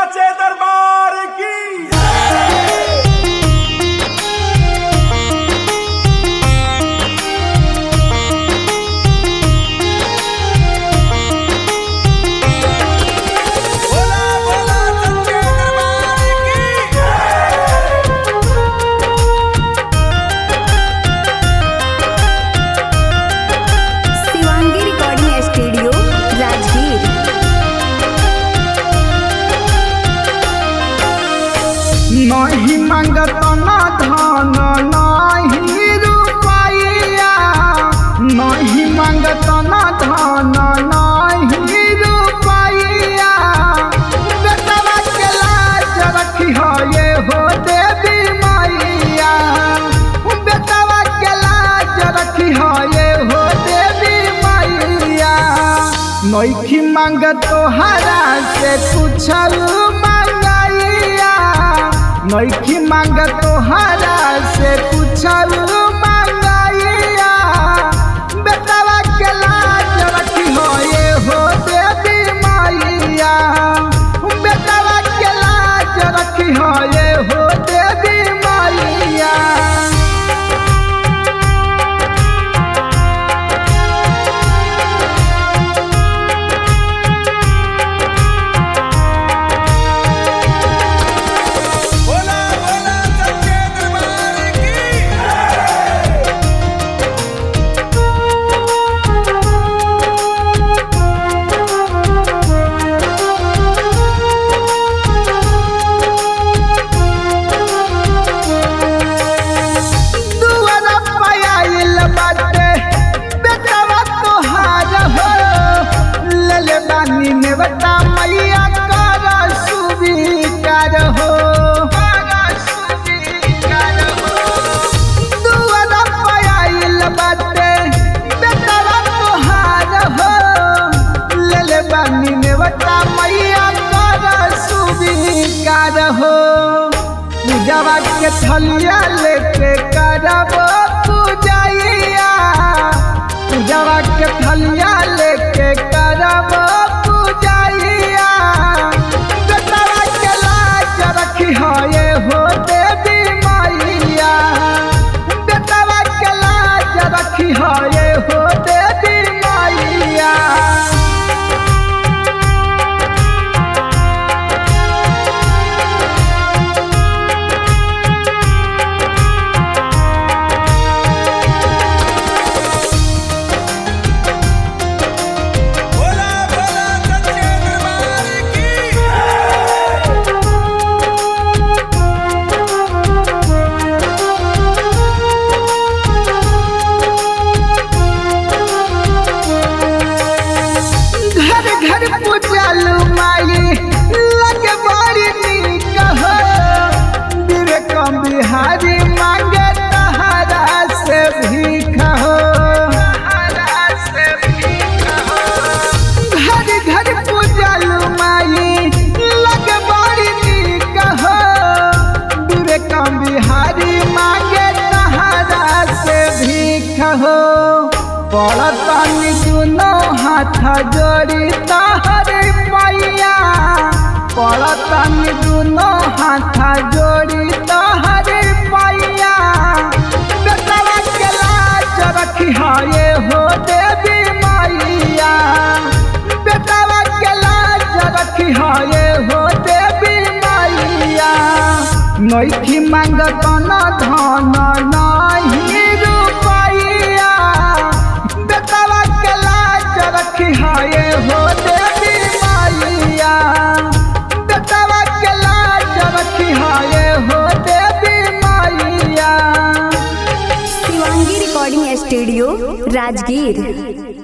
साचे दरबार की। नहीं मंगत न धन नहीं रुपैया, नहीं मंगत न धन नहीं रुपैया। बेटवा के लाज रखी हो ये हो देवी मैया, बेटवा के लाज रखी हो ये हो देवी मैया। नइखी मंगत तोहरा से कुछ नइखी मांगत तोहरा से कुछलू मांगैया। बेटवा के लाज रखी हो ये हो देवी मैया, बेटवा के लाज रखी हो ये हो देवी मैया। नेवता मैया कर सुविकार हो, दुआर पे आइल बाटे बेटवा तोहार हो। ले बानी नेवता मैया कर सुविकार हो। पूजवा के थलिया लेके करब पूजैया, पूजवा के थलिया लेके करब पूजैया। बेटवा के लाज रखी हो ये हो देवी मैया, बेटवा के लाज रखी हो ये हो देवी मैया। पूजलू माई लगे बड़ी नीक हो, विवेक बिहारी मांगे तहरा से भीख हो। घर घर पूजलू माई लगे बड़ी नीक हो, विवेक बिहारी मांगे तहरा से भीख हो। पड़तनी दुनो हाथ जोड़ी तहरी मैया, पड़तनी दुनो हाथ जोड़ी तहरी मैया। बेटवा के लाज रखी हो ये हो देवी मैया, बेटवा के लाज रखी हो ये हो देवी मैया। नइखी मांगत न धन नहीं रुपैया, बेटवा के लाज रखी हो ये हो देवी मैया, बेटवा के लाज रखी हो ये हो देवी मैया। Shivangi recording studio Rajgir.